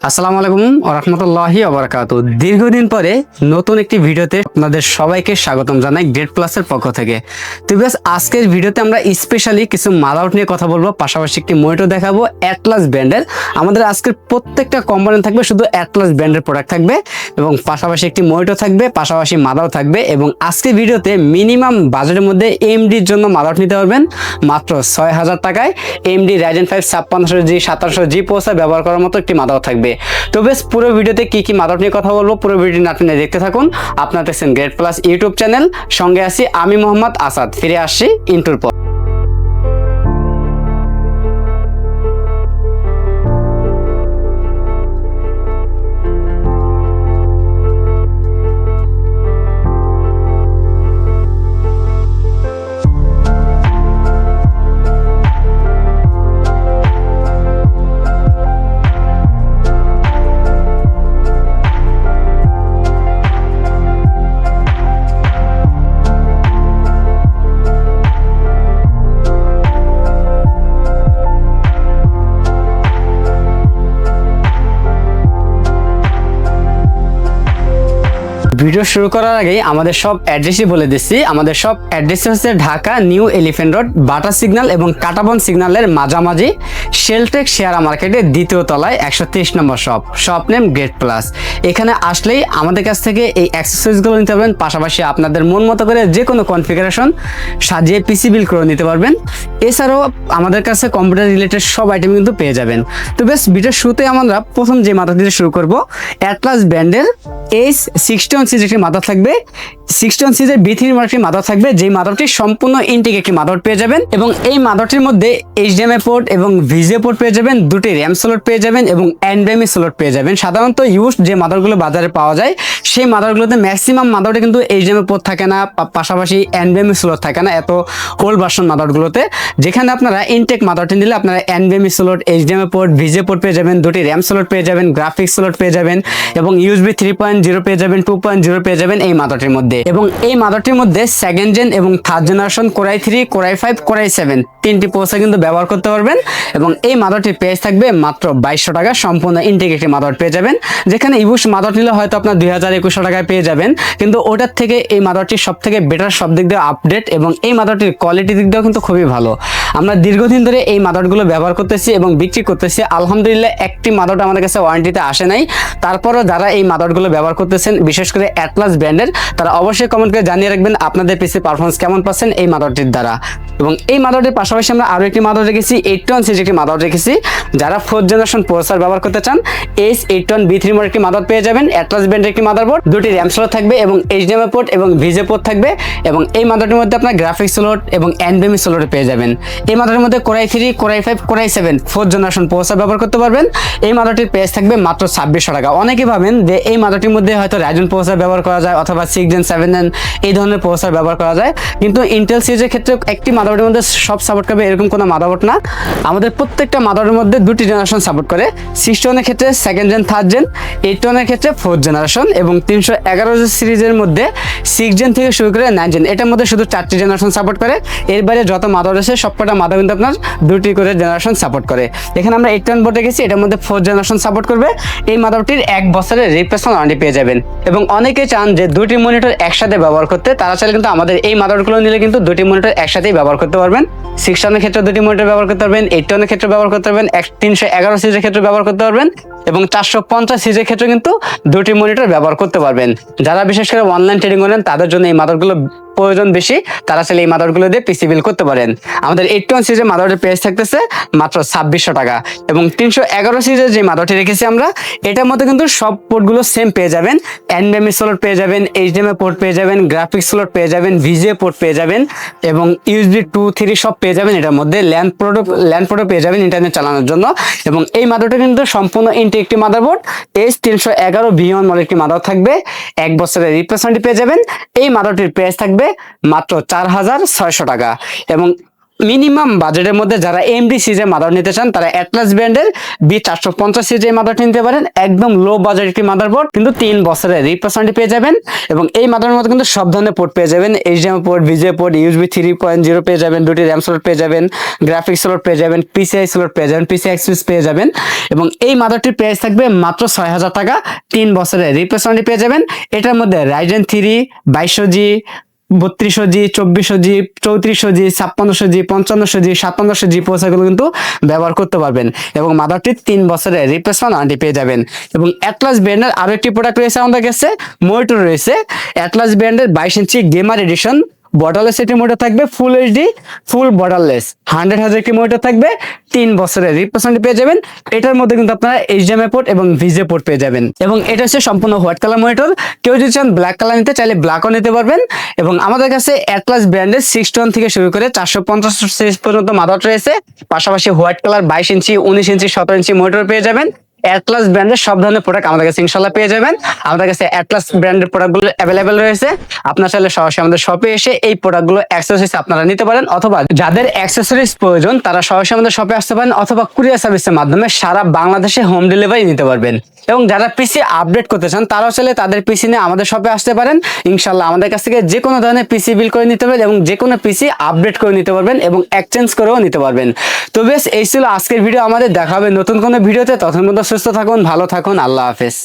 আসসালামু আলাইকুম ওয়া রাহমাতুল্লাহি ওয়া বারাকাতুহু। দীর্ঘদিন পরে নতুন একটি ভিডিওতে আপনাদের সবাইকে স্বাগতম জানাই গ্রেড প্লাসের পক্ষ থেকে। তো বেশ আজকের ভিডিওতে আমরা স্পেশালি কিছু মাদারবোর্ড নিয়ে কথা বলবো, পাশাপাশি একটি মনিটর দেখাবো অ্যাটলাস ব্র্যান্ডের। আমাদের আজকের প্রত্যেকটা কম্পোনেন্ট থাকবে শুধু অ্যাটলাস ব্র্যান্ডের প্রোডাক্ট থাকবে, এবং পাশাপাশি একটি মনিটর থাকবে, পাশাপাশি মাদারবোর্ড থাকবে। এবং আজকের ভিডিওতে মিনিমাম বাজেটের মধ্যে এমডির জন্য মাদারবোর্ড নিতে পারবেন মাত্র ৬,০০০ টাকায়। MD Ryzen 5 5600G 2700G processor ব্যবহার করার মতো একটি মাদারবোর্ড থাকবে। তো বেশ পুরো ভিডিওতে কি কি মাদারবোর্ড নিয়ে কথা বলবো, পুরো ভিডিওটি না টেনে দেখতে থাকুন। আপনারা দেখছেন গ্রেড প্লাস ইউটিউব চ্যানেল, সঙ্গে আছি আমি মোহাম্মদ আসাদ। ফিরে আসছি ইন্টুর পর। ভিডিও শুরু করার আগে আমাদের সব অ্যাড্রেসই বলে দিচ্ছি। আমাদের সব অ্যাড্রেস হচ্ছে ঢাকা নিউ এলিফ্যান্ট রোড, বাটা সিগন্যাল এবং কাটাবন সিগন্যালের মাঝামাঝি, শেলটেক শেয়ারা মার্কেটের দ্বিতীয় তলায় 130 নম্বর শপ নেম গ্রেড প্লাস। এখানে আসলেই আমাদের কাছ থেকে এই অ্যাক্সেসরিজগুলো নিতে পারবেন, পাশাপাশি আপনাদের মন মতো করে যে কোনো কনফিগারেশন সাজিয়ে পিসি বিল করে নিতে পারবেন। এছাড়াও আমাদের কাছে কম্পিউটার রিলেটেড সব আইটেম কিন্তু পেয়ে যাবেন। তো বেশ ভিডিওর শুরুতে আমরা প্রথম যে মাথা দিয়ে শুরু করব, অ্যাটলাস ব্র্যান্ডের H61 সিরিজের একটি মাদার থাকবে, 61 সিরিজের B3 একটি মাদার থাকবে, যেই মাদারটি সম্পূর্ণ ইনটেক একটি মাদার পেয়ে যাবেন। এবং এই মাদারটির মধ্যে HDMI পোর্ট এবং VGA পোর্ট পেয়ে যাবেন, দুটি RAM স্লট পেয়ে যাবেন এবং NVMe স্লট পেয়ে যাবেন। সাধারণত ইউজড যে মাদারগুলো বাজারে পাওয়া যায় সেই মাদারগুলোতে ম্যাক্সিমাম মাদারে কিন্তু HDMI পোর্ট থাকে না, পাশাপাশি NVMe স্লট থাকে না এত ওল্ড ভার্সন মাদারগুলোতে। যেখানে আপনারা ইনটেক মাদারটি নিলে আপনারা NVMe slot, HDMI port, VGA port পেয়ে যাবেন, দুটি RAM স্লট পেয়ে যাবেন, গ্রাফিক্স স্লট পেয়ে যাবেন এবং USB 3.0 পেয়ে যাবেন, 2.0 পেয়ে যাবেন এই মাদারটির মধ্যে। এবং এই মাদারটির মধ্যে সেকেন্ড জেন এবং third generation core i 3, core i 5, core i 7 তিনটি প্রসেসর কিন্তু ব্যবহার করতে পারবেন। এবং এই মাদারটির প্রাইস থাকবে মাত্র 2200 টাকা, সম্পূর্ণ ইনটেক একটি মাদার পেয়ে যাবেন। যেখানে ইবুশ মাদার নিলে হয়তো আপনার 2000-2100 টাকায় পেয়ে যাবেন, কিন্তু ওটার থেকে এই মাদারটি সব থেকে বেটার, সব দিক দিয়ে আপডেট এবং এই মাদারটির কোয়ালিটি দিক দিয়েও কিন্তু খুবই ভালো। আমরা দীর্ঘদিন ধরে এই মাদারগুলো ব্যবহার করতেছি এবং বিক্রি করতেছি। আলহামদুলিল্লাহ একটি মাদারটা আমাদের কাছে ওয়ারেন্টিতে আসে নাই। তারপরও যারা এই মাদারগুলো ব্যবহার করতেছেন, বিশেষ করে অ্যাটলাস ব্র্যান্ডের, তারা অবশ্যই কমেন্ট করে জানিয়ে রাখবেন আপনাদের পিসি পারফরমেন্স কেমন পাচ্ছেন এই মাদারটির দ্বারা। এবং এই মাদারটির পাশাপাশি আমরা আরও একটি মাদার রেখেছি, 81 সিরিজের একটি মাদার রেখেছি। যারা 4th জেনারেশন প্রসেসর ব্যবহার করতে চান, H81 B3 একটি মাদার পেয়ে যাবেন, অ্যাটলাস ব্র্যান্ডের একটি মাদারবোর্ড, দুটি RAM স্লট থাকবে এবং HDMI পোর্ট এবং VGA পোর্ট থাকবে। এবং এই মাদারটির মধ্যে আপনার গ্রাফিক্স স্লট এবং NVMe স্লট পেয়ে যাবেন। এই মাদারের মধ্যে core i 3, core i 5, core i 7 4th generation processor ব্যবহার করতে পারবেন। এই মাদারটির প্রাইস থাকবে মাত্র 2600 টাকা। অনেকে ভাবেন যে এই মাদারটির মধ্যে হয়তো রাইজেন প্রসেসর ব্যবহার করা যায় অথবা 6 Gen 7 Gen এই ধরনের প্রসেসর ব্যবহার করা যায়, কিন্তু ইন্টেল সিরিজের ক্ষেত্রে একটি মাদারবোর্ডের মধ্যে সব সাপোর্ট করবে এরকম কোনো মাদারবোর্ড না। আমাদের প্রত্যেকটা মাদারের মধ্যে দুটি জেনারেশন সাপোর্ট করে, 61 এর ক্ষেত্রে 2nd Gen 3rd Gen, 81 এর ক্ষেত্রে 4th জেনারেশন এবং 311 সিরিজের মধ্যে 6 Gen থেকে শুরু করে 9 Gen, এটার মধ্যে শুধু 4টি জেনারেশন সাপোর্ট করে। এর বাইরে যত মাদার আছে সবকটা মাদার কিন্তু আপনার দুটি করে জেনারেশন সাপোর্ট করে। এখানে আমরা 81 বোর্ড রেখেছি, এটার মধ্যে 4th জেনারেশন সাপোর্ট করবে। এই মাদারটির 1 বছরের রিপ্লেসমেন্ট ওয়ারেন্টি পেয়ে যাবেন। এবং অনেকে চান যে দুটি মনিটর একসাথে ব্যবহার করতে, তারা চাইলে কিন্তু আমাদের এই মাদারগুলো নিলে কিন্তু দুটি মনিটর একসাথেই ব্যবহার করতে পারবেন। 61 এর ক্ষেত্রে দুটি মনিটর ব্যবহার করতে পারবেন, 81 এর ক্ষেত্রে ব্যবহার করতে পারবেন, 311 সিরিজের ক্ষেত্রে ব্যবহার করতে পারবেন এবং 450 সিরিজের ক্ষেত্রে কিন্তু দুটি মনিটর ব্যবহার করতে পারবেন। যারা বিশেষ করে অনলাইন ট্রেডিং করেন তাদের জন্য এই মাদারগুলো প্রয়োজন বেশি, তারা চাইলে এই মাদারগুলো দিয়ে পিসি বিল করতে পারেন। আমাদের 81 সিরিজের মাদারের প্রাইস থাকতেছে মাত্র 2600 টাকা। এবং 311 সিরিজের যে মাদারটি রেখেছি আমরা, এটার মধ্যে কিন্তু সব পোর্টগুলো সেম পেয়ে যাবেন। NVMe স্লট পেয়ে যাবেন, HDMI পোর্ট পেয়ে যাবেন, গ্রাফিক্স স্লট পেয়ে যাবেন, VGA পোর্ট পেয়ে যাবেন এবং USB 2, 3 সব পেয়ে যাবেন। এটার মধ্যে ল্যান্ড পোর্টও পেয়ে যাবেন ইন্টারনেট চালানোর জন্য। এবং এই মাদারটা কিন্তু সম্পূর্ণ ইনটেক একটি মাদারবোর্ড, H311 B1 মডেল একটি মাদার থাকবে, 1 বছরের রিপ্লেসমেন্ট পেয়ে যাবেন। এই মাদারটির প্রাইস থাকবে মাত্র 4600 টাকা। এবং মিনিমাম বাজেটের মধ্যে যারা এমডি সিরিজের মাদার নিতে চান তারা অ্যাটলাস ব্র্যান্ডের B450 সিরিজের মাদারটি নিতে পারেন। একদম লো বাজেট একটি মাদারবোর্ড, কিন্তু 3 বছরের রিপ্লেসমেন্ট পেয়ে যাবেন। এবং এই মাদারের মধ্যে কিন্তু সব ধরনের পোর্ট পেয়ে যাবেন, HDMI port, VGA port, USB 3.0 পেয়ে যাবেন, দুটি র্যাম স্লট পেয়ে যাবেন, গ্রাফিক্স স্লট পেয়ে যাবেন, PCI স্লট পেয়ে যাবেন, PCI Express পেয়ে যাবেন। এবং এই মাদারটির প্রাইস থাকবে মাত্র 6000 টাকা, 3 বছরের রিপ্লেসমেন্ট পেয়ে যাবেন। এটার মধ্যে Ryzen 3 2200G, 3200G, 2400G, 3400G, 5600G, 5500G, 5700G প্রসেসরগুলো কিন্তু ব্যবহার করতে পারবেন। এবং মাদারটির 3 বছরের রিপ্লেসমেন্ট ওয়ারেন্টি পেয়ে যাবেন। এবং অ্যাটলাস ব্র্যান্ডের আরো একটি প্রোডাক্ট রয়েছে আমাদের কাছে, মনিটর রয়েছে অ্যাটলাস ব্র্যান্ডের 22 ইঞ্চি গেমার এডিশন। বর্ডারলেস একটি মনিটর থাকবে, ফুল এইচডি, ফুল বর্ডারলেস 100 হাজার একটি মনিটর থাকবে, 3 বছরের রিপ্লেসমেন্ট পেয়ে যাবেন। এটার মধ্যে কিন্তু আপনারা HDMI পোর্ট এবং VGA পোর্ট পেয়ে যাবেন। এবং এটা হচ্ছে সম্পূর্ণ হোয়াইট কালার মনিটর। কেউ যদি চান ব্ল্যাক কালার নিতে চাইলে ব্ল্যাকও নিতে পারবেন। এবং আমাদের কাছে অ্যাটলাস ব্র্যান্ডের 6 থেকে শুরু করে 450 সিরিজ পর্যন্ত মাদার রয়েছে। পাশাপাশি হোয়াইট কালার 22 ইঞ্চি, 19 ইঞ্চি, 17 ইঞ্চি মনিটর পেয়ে যাবেন। অ্যাটলাস ব্র্যান্ডের সব ধরনের প্রোডাক্ট আমাদের কাছে ইনশাল্লাহ পেয়ে যাবেন। আমাদের কাছে অ্যাটলাস ব্র্যান্ডের প্রোডাক্টগুলো অ্যাভেলেবেল রয়েছে। আপনার চাইলে সরাসরি আমাদের শপে এসে এই প্রোডাক্টগুলো অ্যাক্সেসরিজ আপনারা নিতে পারেন, অথবা যাদের অ্যাক্সেসরিজ প্রয়োজন তারা সরাসরি আমাদের শপে আসতে পারেন, অথবা কুরিয়ার সার্ভিসের মাধ্যমে সারা বাংলাদেশে হোম ডেলিভারি নিতে পারবেন। এবং যারা পিসি আপডেট করতে চান তারাও চাইলে তাদের পিসি নিয়ে আমাদের শপে আসতে পারেন। ইনশাল্লাহ আমাদের কাছ থেকে যে কোনো ধরনের পিসি বিল করে নিতে পারবেন এবং যে কোনো পিসি আপডেট করে নিতে পারবেন এবং এক্সচেঞ্জ করেও নিতে পারবেন। তো বেশ, এই ছিল আজকের ভিডিও। আমাদের দেখা হবে নতুন কোনো ভিডিওতে। তখন পর্যন্ত সুস্থ থাকুন, ভালো থাকুন, আল্লাহ হাফেজ।